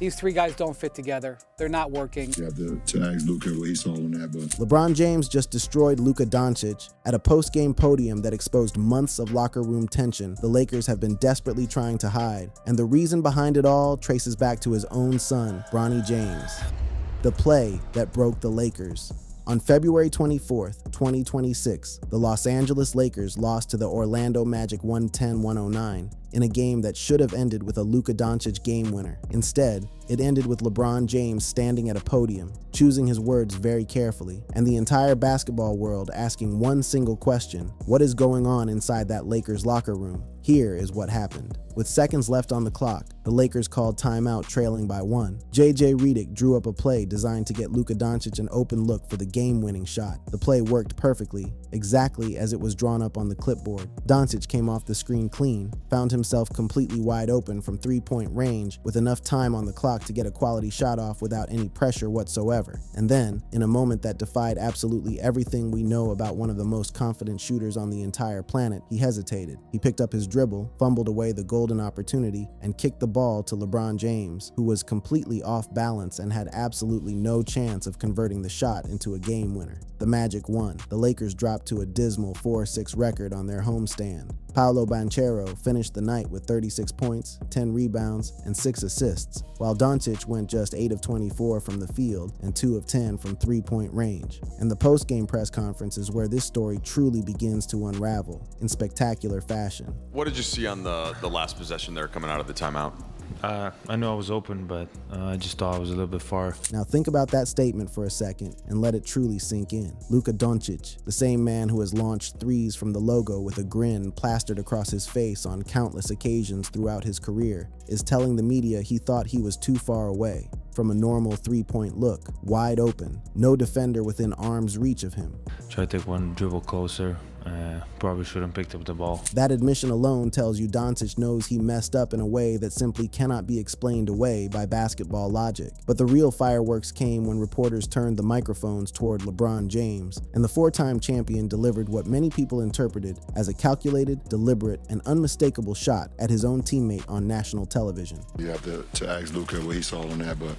These three guys don't fit together. They're not working. You have to ask Luka what he saw on that, but LeBron James just destroyed Luka Doncic at a post-game podium that exposed months of locker room tension the Lakers have been desperately trying to hide. And the reason behind it all traces back to his own son, Bronny James. The play that broke the Lakers. On February 24th, 2026, the Los Angeles Lakers lost to the Orlando Magic 110-109 in a game that should have ended with a Luka Doncic game winner. Instead, it ended with LeBron James standing at a podium, choosing his words very carefully, and the entire basketball world asking one single question: what is going on inside that Lakers locker room? Here is what happened. With seconds left on the clock, the Lakers called timeout trailing by 1. J.J. Redick drew up a play designed to get Luka Doncic an open look for the game-winning shot. The play worked perfectly, exactly as it was drawn up on the clipboard. Doncic came off the screen clean, found himself completely wide open from three-point range with enough time on the clock to get a quality shot off without any pressure whatsoever. And then, in a moment that defied absolutely everything we know about one of the most confident shooters on the entire planet, he hesitated. He picked up his dribble, fumbled away the golden opportunity, and kicked the ball to LeBron James, who was completely off balance and had absolutely no chance of converting the shot into a game winner. The Magic won. The Lakers dropped to a dismal 4-6 record on their homestand. Paolo Banchero finished the night with 36 points, 10 rebounds, and 6 assists, while Doncic went just 8 of 24 from the field and 2 of 10 from three-point range. And the post-game press conference is where this story truly begins to unravel in spectacular fashion. What did you see on the last possession there coming out of the timeout? I knew I was open, but I just thought I was a little bit far. Now think about that statement for a second and let it truly sink in. Luka Doncic, the same man who has launched threes from the logo with a grin plastered across his face on countless occasions throughout his career, is telling the media he thought he was too far away from a normal three-point look, wide open, no defender within arm's reach of him. Try to take one dribble closer. Probably shouldn't picked up the ball. That admission alone tells you Doncic knows he messed up in a way that simply cannot be explained away by basketball logic. But the real fireworks came when reporters turned the microphones toward LeBron James, and the four-time champion delivered what many people interpreted as a calculated, deliberate, and unmistakable shot at his own teammate on national television. you have to ask Luka what he saw on that, but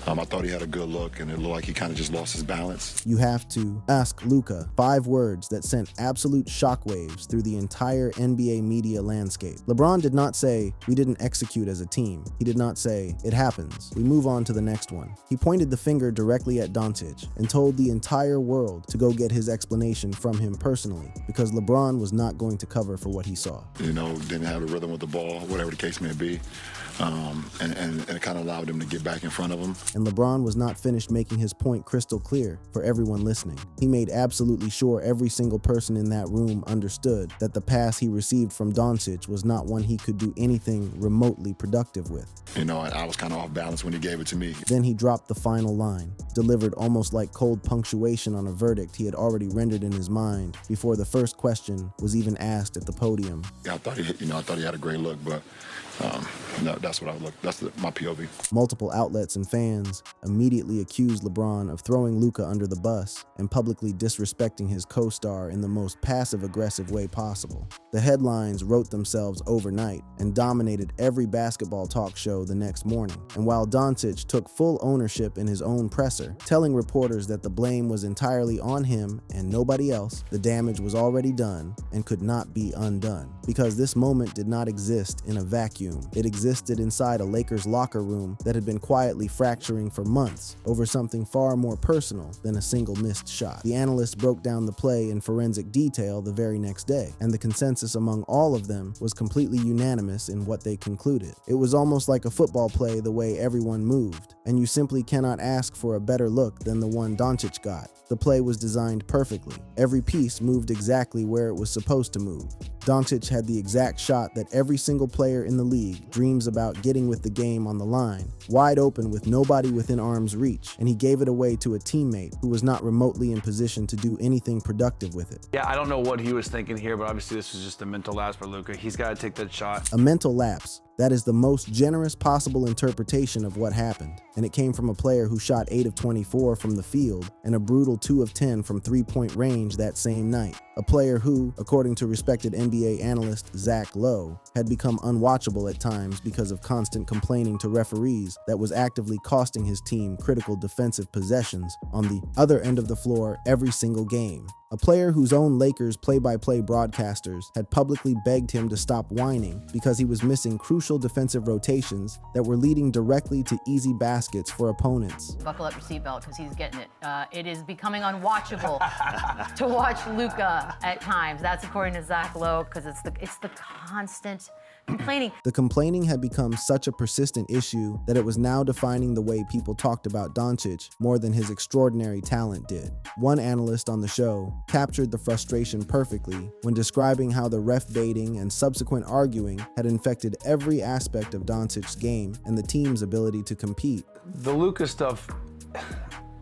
I thought he had a good look, and it looked like he kind of just lost his balance. You have to ask Luka 5 words that sent absolute shockwaves through the entire NBA media landscape. LeBron did not say, "We didn't execute as a team." He did not say, "It happens. We move on to the next one." He pointed the finger directly at Doncic and told the entire world to go get his explanation from him personally, because LeBron was not going to cover for what he saw. Didn't have a rhythm with the ball, whatever the case may be. And it kind of allowed him to get back in front of him. And LeBron was not finished making his point crystal clear for everyone listening. He made absolutely sure every single person in that room understood that the pass he received from Doncic was not one he could do anything remotely productive with. I was kind of off balance when he gave it to me. Then he dropped the final line, delivered almost like cold punctuation on a verdict he had already rendered in his mind before the first question was even asked at the podium. I thought he had a great look, but no, that's what I look. That's my POV. Multiple outlets and fans immediately accused LeBron of throwing Luka under the bus and publicly disrespecting his co-star in the most passive-aggressive way possible. The headlines wrote themselves overnight and dominated every basketball talk show the next morning. And while Doncic took full ownership in his own presser, telling reporters that the blame was entirely on him and nobody else, the damage was already done and could not be undone. Because this moment did not exist in a vacuum. It existed inside a Lakers locker room that had been quietly fracturing for months over something far more personal than a single missed shot. The analysts broke down the play in forensic detail the very next day, and the consensus among all of them was completely unanimous in what they concluded. It was almost like a football play the way everyone moved, and you simply cannot ask for a better look than the one Doncic got. The play was designed perfectly. Every piece moved exactly where it was supposed to move. Doncic had the exact shot that every single player in the league dreams about getting with the game on the line, wide open with nobody within arm's reach, and he gave it away to a teammate who was not remotely in position to do anything productive with it. Yeah, I don't know what he was thinking here, but obviously this was just a mental lapse for Luka. He's got to take that shot. A mental lapse, That is the most generous possible interpretation of what happened, and it came from a player who shot 8 of 24 from the field and a brutal 2 of 10 from three-point range that same night. A player who, according to respected NBA analyst Zach Lowe, had become unwatchable at times because of constant complaining to referees that was actively costing his team critical defensive possessions on the other end of the floor every single game. A player whose own Lakers play-by-play broadcasters had publicly begged him to stop whining because he was missing crucial defensive rotations that were leading directly to easy baskets for opponents. Buckle up your seatbelt because he's getting it. It is becoming unwatchable to watch Luka at times. That's according to Zach Lowe, because it's the constant complaining. The complaining had become such a persistent issue that it was now defining the way people talked about Doncic more than his extraordinary talent did. One analyst on the show captured the frustration perfectly when describing how the ref baiting and subsequent arguing had infected every aspect of Doncic's game and the team's ability to compete. The Luka stuff,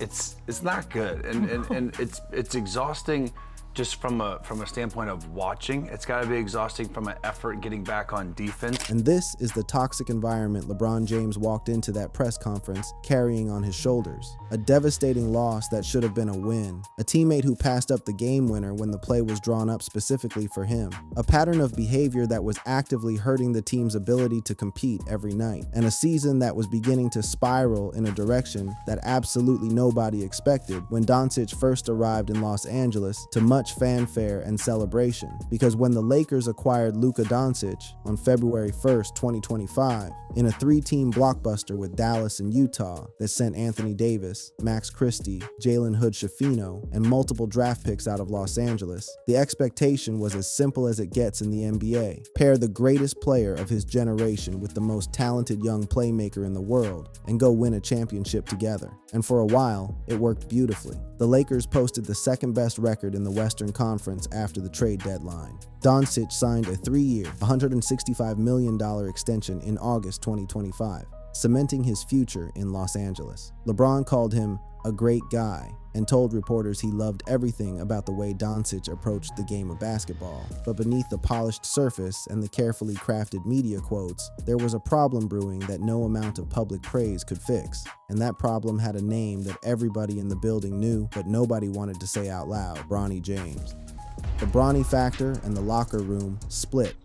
it's not good, and it's exhausting. Just from a standpoint of watching, it's got to be exhausting from an effort getting back on defense. And this is the toxic environment LeBron James walked into that press conference carrying on his shoulders. A devastating loss that should have been a win. A teammate who passed up the game winner when the play was drawn up specifically for him. A pattern of behavior that was actively hurting the team's ability to compete every night. And a season that was beginning to spiral in a direction that absolutely nobody expected when Doncic first arrived in Los Angeles to much fanfare and celebration, because when the Lakers acquired Luka Doncic on February 1st, 2025, in a 3-team blockbuster with Dallas and Utah that sent Anthony Davis, Max Christie, Jalen Hood-Schifino, and multiple draft picks out of Los Angeles, the expectation was as simple as it gets in the NBA. Pair the greatest player of his generation with the most talented young playmaker in the world and go win a championship together. And for a while, it worked beautifully. The Lakers posted the second best record in the Western Conference after the trade deadline. Doncic signed a 3-year, $165 million extension in August 2025, cementing his future in Los Angeles. LeBron called him a great guy and told reporters he loved everything about the way Doncic approached the game of basketball. But beneath the polished surface and the carefully crafted media quotes, there was a problem brewing that no amount of public praise could fix. And that problem had a name that everybody in the building knew, but nobody wanted to say out loud: Bronny James. The Bronny factor and the locker room split.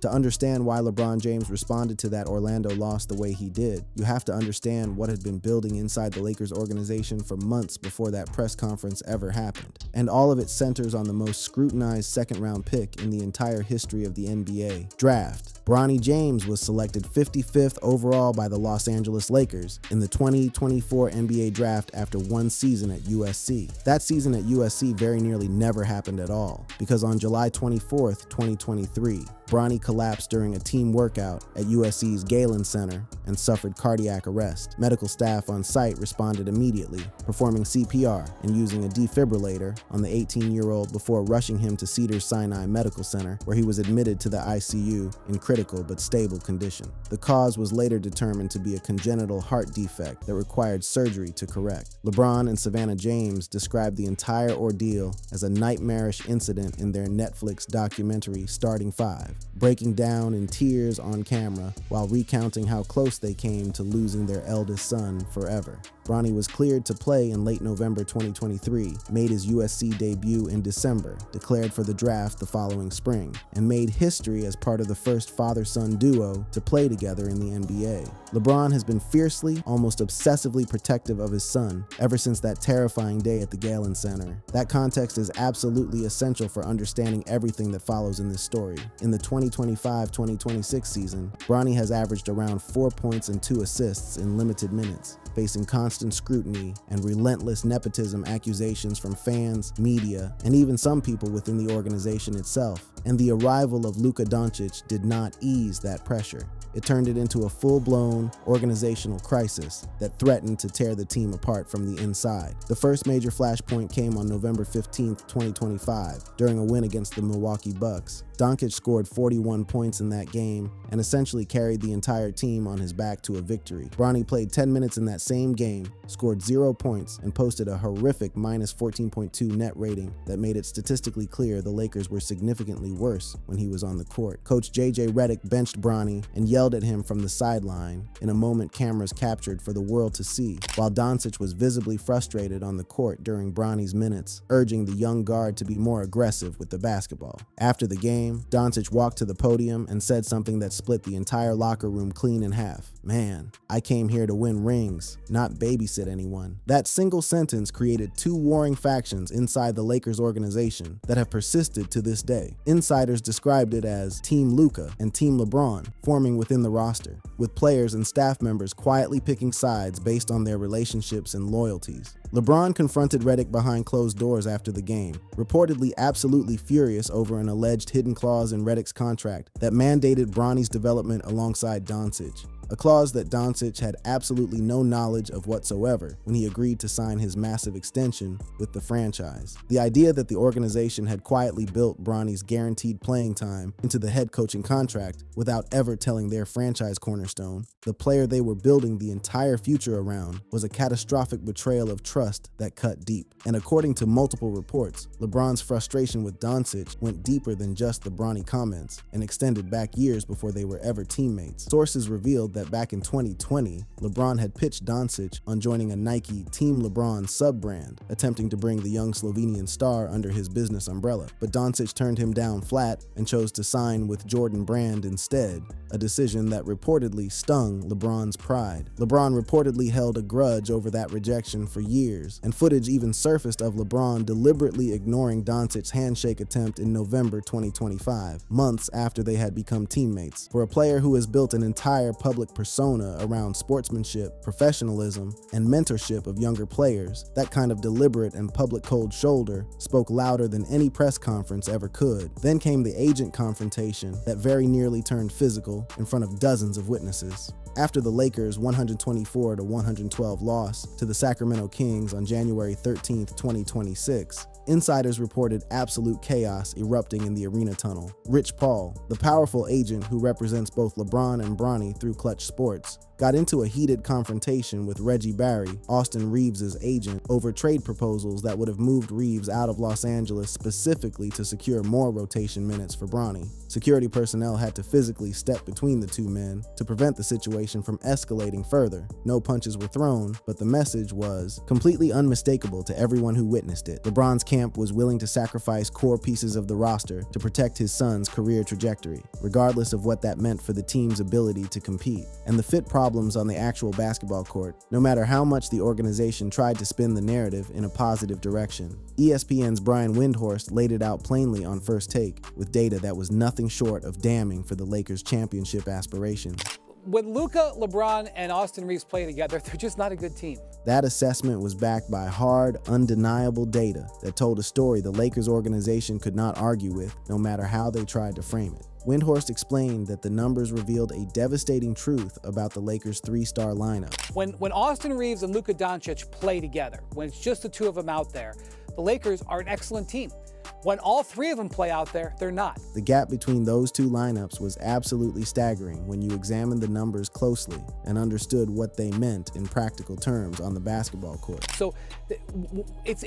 To understand why LeBron James responded to that Orlando loss the way he did, you have to understand what had been building inside the Lakers organization for months before that press conference ever happened. And all of it centers on the most scrutinized second-round pick in the entire history of the NBA, draft. Bronny James was selected 55th overall by the Los Angeles Lakers in the 2024 NBA draft after one season at USC. That season at USC very nearly never happened at all, because on July 24th, 2023, Bronny collapsed during a team workout at USC's Galen Center and suffered cardiac arrest. Medical staff on site responded immediately, performing CPR and using a defibrillator on the 18-year-old before rushing him to Cedars-Sinai Medical Center, where he was admitted to the ICU in critical but stable condition. The cause was later determined to be a congenital heart defect that required surgery to correct. LeBron and Savannah James described the entire ordeal as a nightmarish incident in their Netflix documentary Starting Five, breaking down in tears on camera while recounting how close they came to losing their eldest son forever. Bronny was cleared to play in late November 2023, made his USC debut in December, declared for the draft the following spring, and made history as part of the first father-son duo to play together in the NBA. LeBron has been fiercely, almost obsessively protective of his son ever since that terrifying day at the Galen Center. That context is absolutely essential for understanding everything that follows in this story. In the 2025-2026 season, Bronny has averaged around 4 points and 2 assists in limited minutes, facing constant scrutiny and relentless nepotism accusations from fans, media, and even some people within the organization itself. And the arrival of Luka Doncic did not ease that pressure. It turned it into a full-blown organizational crisis that threatened to tear the team apart from the inside. The first major flashpoint came on November 15th, 2025, during a win against the Milwaukee Bucks. Doncic scored 41 points in that game and essentially carried the entire team on his back to a victory. Bronny played 10 minutes in that same game, scored 0 points, and posted a horrific -14.2 net rating that made it statistically clear the Lakers were significantly worse when he was on the court. Coach J.J. Redick benched Bronny and yelled at him from the sideline in a moment cameras captured for the world to see, while Doncic was visibly frustrated on the court during Bronny's minutes, urging the young guard to be more aggressive with the basketball. After the game, Doncic walked to the podium and said something that split the entire locker room clean in half. "Man, I came here to win rings, not babysit anyone." That single sentence created two warring factions inside the Lakers organization that have persisted to this day. Insiders described it as Team Luka and Team LeBron forming within the roster, with players and staff members quietly picking sides based on their relationships and loyalties. LeBron confronted Redick behind closed doors after the game, reportedly absolutely furious over an alleged hidden clause in Redick's contract that mandated Bronny's development alongside Doncic, a clause that Doncic had absolutely no knowledge of whatsoever when he agreed to sign his massive extension with the franchise. The idea that the organization had quietly built Bronny's guaranteed playing time into the head coaching contract without ever telling their franchise cornerstone, the player they were building the entire future around, was a catastrophic betrayal of trust that cut deep. And according to multiple reports, LeBron's frustration with Doncic went deeper than just the Bronny comments and extended back years before they were ever teammates. Sources revealed that back in 2020, LeBron had pitched Doncic on joining a Nike Team LeBron sub-brand, attempting to bring the young Slovenian star under his business umbrella. But Doncic turned him down flat and chose to sign with Jordan Brand instead, a decision that reportedly stung LeBron's pride. LeBron reportedly held a grudge over that rejection for years, and footage even surfaced of LeBron deliberately ignoring Doncic's handshake attempt in November 2025, months after they had become teammates. For a player who has built an entire public persona around sportsmanship, professionalism, and mentorship of younger players, that kind of deliberate and public cold shoulder spoke louder than any press conference ever could. Then came the agent confrontation that very nearly turned physical in front of dozens of witnesses. After the Lakers' 124-112 loss to the Sacramento Kings on January 13, 2026, insiders reported absolute chaos erupting in the arena tunnel. Rich Paul, the powerful agent who represents both LeBron and Bronny through Clutch Sports, got into a heated confrontation with Reggie Barry, Austin Reeves' agent, over trade proposals that would have moved Reeves out of Los Angeles specifically to secure more rotation minutes for Bronny. Security personnel had to physically step between the two men to prevent the situation from escalating further. No punches were thrown, but the message was completely unmistakable to everyone who witnessed it. LeBron's camp was willing to sacrifice core pieces of the roster to protect his son's career trajectory, regardless of what that meant for the team's ability to compete. And the fit problems on the actual basketball court, no matter how much the organization tried to spin the narrative in a positive direction. ESPN's Brian Windhorst laid it out plainly on First Take, with data that was nothing short of damning for the Lakers' championship aspirations. When Luka, LeBron, and Austin Reeves play together, they're just not a good team. That assessment was backed by hard, undeniable data that told a story the Lakers organization could not argue with, no matter how they tried to frame it. Windhorst explained that the numbers revealed a devastating truth about the Lakers' three-star lineup. When Austin Reeves and Luka Doncic play together, when it's just the two of them out there, the Lakers are an excellent team. When all three of them play out there, they're not. The gap between those two lineups was absolutely staggering when you examined the numbers closely and understood what they meant in practical terms on the basketball court. So it's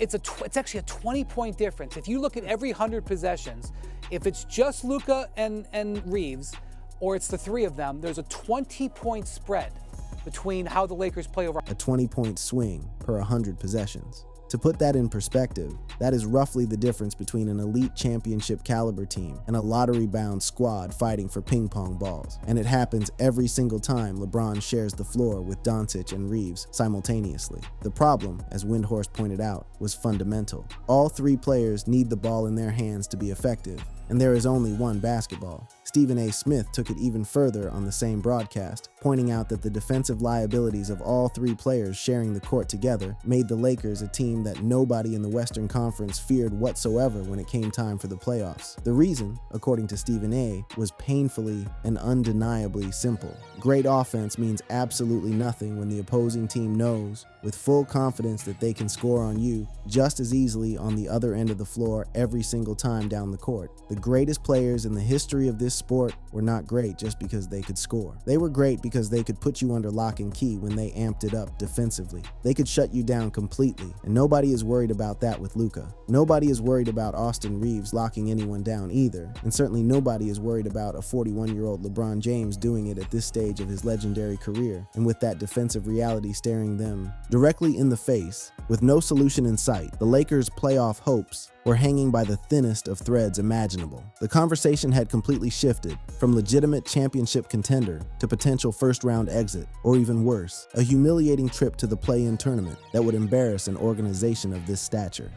actually a 20-point difference. If you look at every 100 possessions, if it's just Luka and Reeves, or it's the three of them, there's a 20-point spread between how the Lakers play over. A 20-point swing per 100 possessions. To put that in perspective, that is roughly the difference between an elite championship caliber team and a lottery-bound squad fighting for ping pong balls. And it happens every single time LeBron shares the floor with Doncic and Reeves simultaneously. The problem, as Windhorst pointed out, was fundamental. All three players need the ball in their hands to be effective, and there is only one basketball. Stephen A. Smith took it even further on the same broadcast, pointing out that the defensive liabilities of all three players sharing the court together made the Lakers a team that nobody in the Western Conference feared whatsoever when it came time for the playoffs. The reason, according to Stephen A., was painfully and undeniably simple. Great offense means absolutely nothing when the opposing team knows with full confidence that they can score on you just as easily on the other end of the floor every single time down the court. The greatest players in the history of this sport were not great just because they could score. They were great because they could put you under lock and key when they amped it up defensively. They could shut you down completely, and nobody is worried about that with Luka. Nobody is worried about Austin Reeves locking anyone down either, and certainly nobody is worried about a 41-year-old LeBron James doing it at this stage of his legendary career, and with that defensive reality staring them directly in the face. With no solution in sight, the Lakers' playoff hopes were hanging by the thinnest of threads imaginable. The conversation had completely shifted from legitimate championship contender to potential first-round exit, or even worse, a humiliating trip to the play-in tournament that would embarrass an organization of this stature.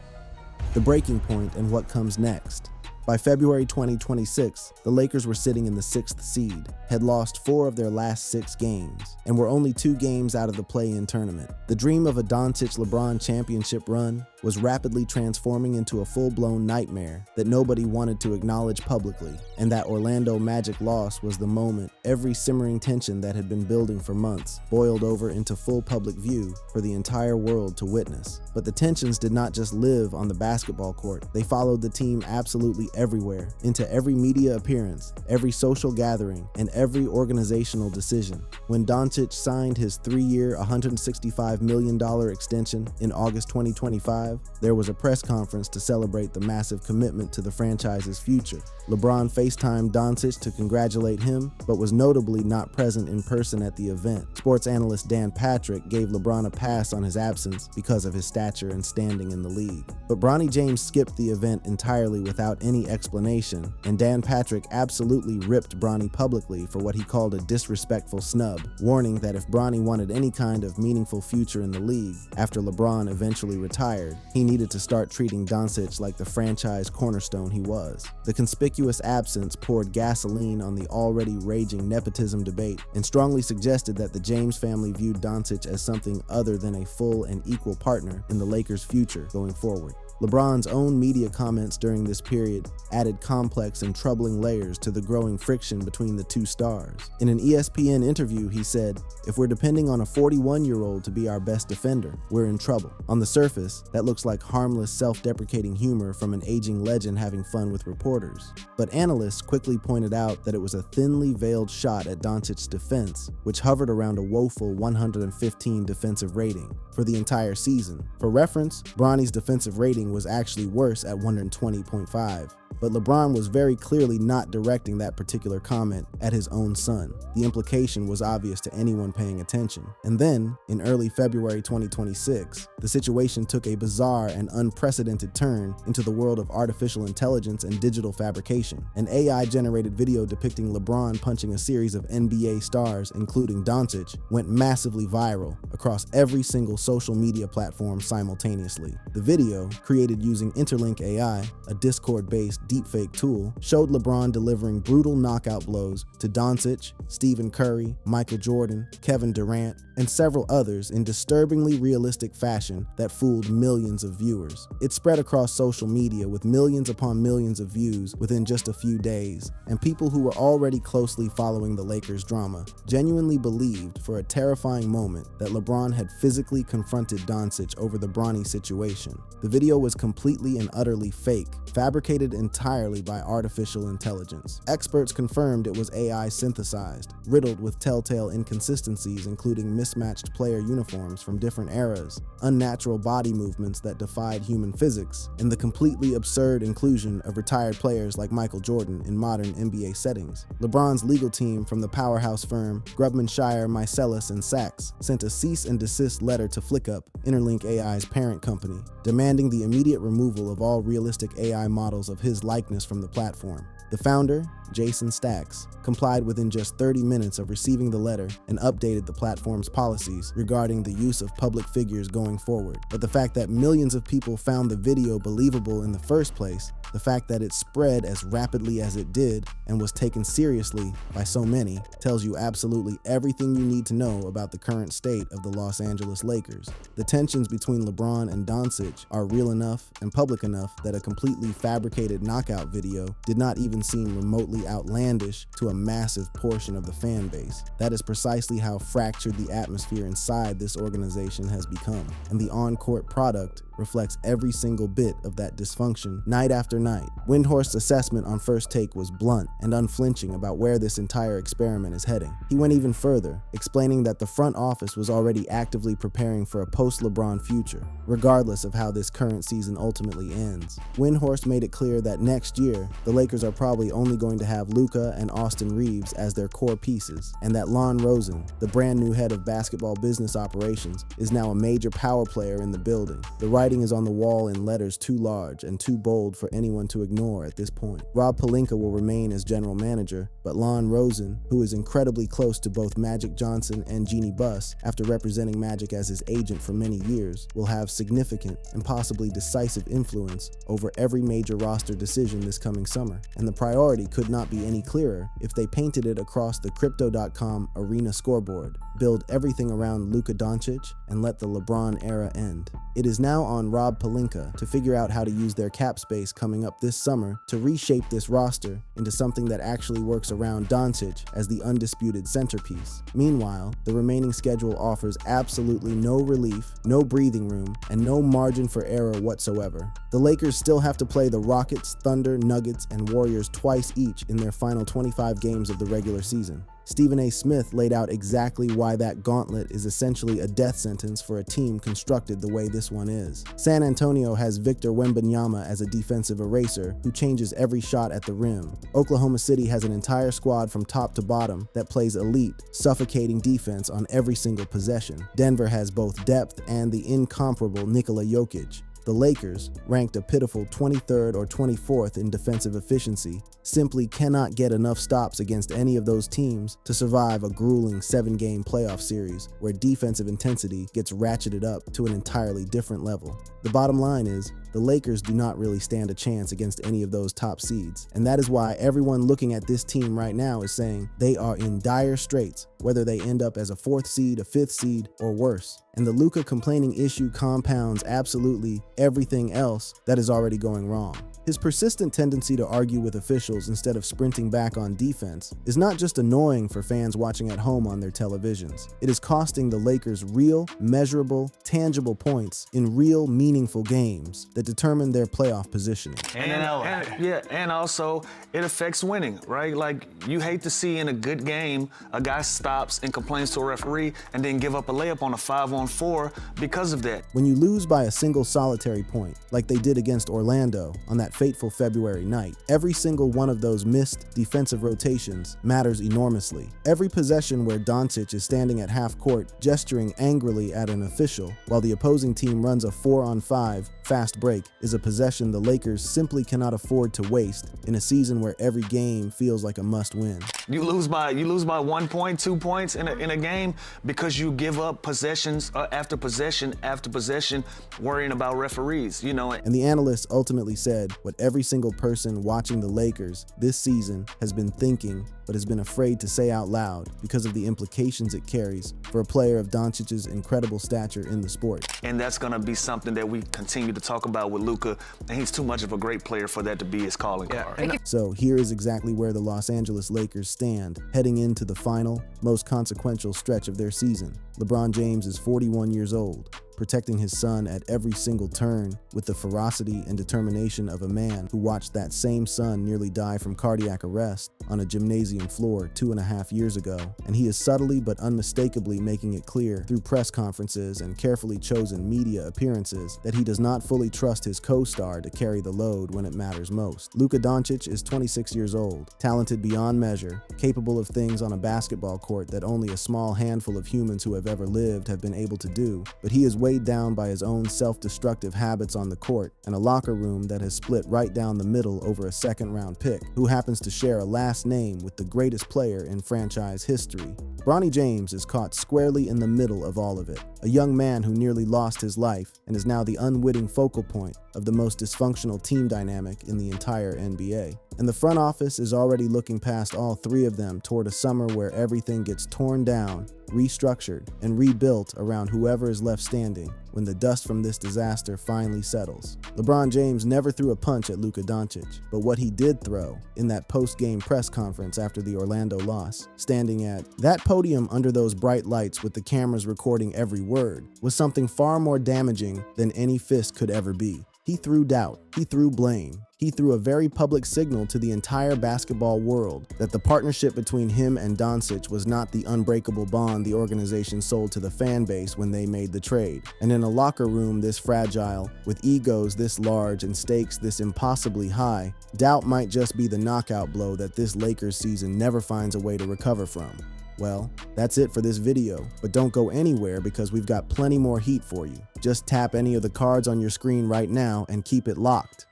The breaking point and what comes next. By February 2026, the Lakers were sitting in the 6th seed, had lost 4 of their last 6 games, and were only 2 games out of the play-in tournament. The dream of a Doncic-LeBron championship run was rapidly transforming into a full-blown nightmare that nobody wanted to acknowledge publicly, and that Orlando Magic loss was the moment every simmering tension that had been building for months boiled over into full public view for the entire world to witness. But the tensions did not just live on the basketball court. They followed the team absolutely everywhere, into every media appearance, every social gathering, and every organizational decision. When Doncic signed his 3-year, $165 million extension in August 2025, there was a press conference to celebrate the massive commitment to the franchise's future. LeBron FaceTimed Doncic to congratulate him, but was notably not present in person at the event. Sports analyst Dan Patrick gave LeBron a pass on his absence because of his stature and standing in the league. But Bronny James skipped the event entirely without any explanation, and Dan Patrick absolutely ripped Bronny publicly for what he called a disrespectful snub, warning that if Bronny wanted any kind of meaningful future in the league after LeBron eventually retired, he needed to start treating Doncic like the franchise cornerstone he was. The conspicuous absence poured gasoline on the already raging nepotism debate and strongly suggested that the James family viewed Doncic as something other than a full and equal partner in the Lakers' future going forward. LeBron's own media comments during this period added complex and troubling layers to the growing friction between the two stars. In an ESPN interview, he said, "If we're depending on a 41-year-old to be our best defender, we're in trouble." On the surface, that looks like harmless, self-deprecating humor from an aging legend having fun with reporters. But analysts quickly pointed out that it was a thinly veiled shot at Doncic's defense, which hovered around a woeful 115 defensive rating for the entire season. For reference, Bronny's defensive rating was actually worse at 120.5. But LeBron was very clearly not directing that particular comment at his own son. The implication was obvious to anyone paying attention. And then, in early February 2026, the situation took a bizarre and unprecedented turn into the world of artificial intelligence and digital fabrication. An AI-generated video depicting LeBron punching a series of NBA stars, including Doncic, went massively viral across every single social media platform simultaneously. The video, created using Interlink AI, a Discord-based deepfake tool, showed LeBron delivering brutal knockout blows to Doncic, Stephen Curry, Michael Jordan, Kevin Durant, and several others in disturbingly realistic fashion that fooled millions of viewers. It spread across social media with millions upon millions of views within just a few days, and people who were already closely following the Lakers' drama genuinely believed for a terrifying moment that LeBron had physically confronted Doncic over the Bronny situation. The video was completely and utterly fake, fabricated entirely by artificial intelligence. Experts confirmed it was AI synthesized, riddled with telltale inconsistencies including mismatched player uniforms from different eras, unnatural body movements that defied human physics, and the completely absurd inclusion of retired players like Michael Jordan in modern NBA settings. LeBron's legal team from the powerhouse firm Grubman Shire, Meiselas & Sachs sent a cease and desist letter to FlickUp, Interlink AI's parent company, demanding the immediate removal of all realistic AI models of his likeness from the platform. The founder, Jason Stacks, complied within just 30 minutes of receiving the letter and updated the platform's policies regarding the use of public figures going forward. But the fact that millions of people found the video believable in the first place, the fact that it spread as rapidly as it did and was taken seriously by so many, tells you absolutely everything you need to know about the current state of the Los Angeles Lakers. The tensions between LeBron and Doncic are real enough and public enough that a completely fabricated knockout video did not even seem remotely outlandish to a massive portion of the fan base. That is precisely how fractured the atmosphere inside this organization has become, and the on-court product reflects every single bit of that dysfunction night after night. Windhorst's assessment on First Take was blunt and unflinching about where this entire experiment is heading. He went even further, explaining that the front office was already actively preparing for a post-LeBron future, regardless of how this current season ultimately ends. Windhorst made it clear that next year, the Lakers are probably only going to have Luka and Austin Reeves as their core pieces, and that Lon Rosen, the brand new head of basketball business operations, is now a major power player in the building. The writing is on the wall in letters too large and too bold for anyone to ignore at this point. Rob Pelinka will remain as general manager, but Lon Rosen, who is incredibly close to both Magic Johnson and Jeannie Buss after representing Magic as his agent for many years, will have significant and possibly decisive influence over every major roster decision this coming summer. And the priority could not be any clearer if they painted it across the Crypto.com arena scoreboard. Build everything around Luka Doncic and let the LeBron era end. It is now on Rob Pelinka to figure out how to use their cap space coming up this summer to reshape this roster into something that actually works around Doncic as the undisputed centerpiece. Meanwhile, the remaining schedule offers absolutely no relief, no breathing room, and no margin for error whatsoever. The Lakers still have to play the Rockets, Thunder, Nuggets, and Warriors twice each in their final 25 games of the regular season. Stephen A. Smith laid out exactly why that gauntlet is essentially a death sentence for a team constructed the way this one is. San Antonio has Victor Wembanyama as a defensive eraser who changes every shot at the rim. Oklahoma City has an entire squad from top to bottom that plays elite, suffocating defense on every single possession. Denver has both depth and the incomparable Nikola Jokic. The Lakers, ranked a pitiful 23rd or 24th in defensive efficiency, simply cannot get enough stops against any of those teams to survive a grueling 7-game playoff series where defensive intensity gets ratcheted up to an entirely different level. The bottom line is, the Lakers do not really stand a chance against any of those top seeds, and that is why everyone looking at this team right now is saying they are in dire straits, whether they end up as a 4th seed, a 5th seed, or worse. And the Luka complaining issue compounds absolutely everything else that is already going wrong. His persistent tendency to argue with officials instead of sprinting back on defense is not just annoying for fans watching at home on their televisions. It is costing the Lakers real, measurable, tangible points in real, meaningful games that determine their playoff positioning. And also it affects winning, right? Like, you hate to see in a good game a guy stops and complains to a referee and then give up a layup on a 5-on-4 because of that. When you lose by a single solitary point, like they did against Orlando on that fateful February night, every single one of those missed defensive rotations matters enormously. Every possession where Doncic is standing at half court gesturing angrily at an official while the opposing team runs a 4-on-5 fast break is a possession the Lakers simply cannot afford to waste in a season where every game feels like a must-win. You lose by 1 point, 2 points in a game because you give up possessions after possession after possession, worrying about referees, you know. And the analysts ultimately said what every single person watching the Lakers this season has been thinking but has been afraid to say out loud because of the implications it carries for a player of Doncic's incredible stature in the sport. And that's going to be something that we continue to talk about with Luka, and he's too much of a great player for that to be his calling card. So here is exactly where the Los Angeles Lakers stand heading into the final, most consequential stretch of their season. LeBron James is 41 years old, protecting his son at every single turn with the ferocity and determination of a man who watched that same son nearly die from cardiac arrest on a gymnasium floor 2.5 years ago. And he is subtly but unmistakably making it clear through press conferences and carefully chosen media appearances that he does not fully trust his co-star to carry the load when it matters most. Luka Doncic is 26 years old, talented beyond measure, capable of things on a basketball court that only a small handful of humans who have ever lived have been able to do, but he is weighed down by his own self-destructive habits on the court and a locker room that has split right down the middle over a second-round pick, who happens to share a last name with the greatest player in franchise history. Bronny James is caught squarely in the middle of all of it, a young man who nearly lost his life and is now the unwitting focal point of the most dysfunctional team dynamic in the entire NBA. And the front office is already looking past all three of them toward a summer where everything gets torn down, restructured, and rebuilt around whoever is left standing when the dust from this disaster finally settles. LeBron James never threw a punch at Luka Doncic, but what he did throw in that post-game press conference after the Orlando loss, standing at that podium under those bright lights with the cameras recording every word, was something far more damaging than any fist could ever be. He threw doubt, he threw blame, he threw a very public signal to the entire basketball world that the partnership between him and Doncic was not the unbreakable bond the organization sold to the fan base when they made the trade. And in a locker room this fragile, with egos this large and stakes this impossibly high, doubt might just be the knockout blow that this Lakers season never finds a way to recover from. Well, that's it for this video, but don't go anywhere because we've got plenty more heat for you. Just tap any of the cards on your screen right now and keep it locked.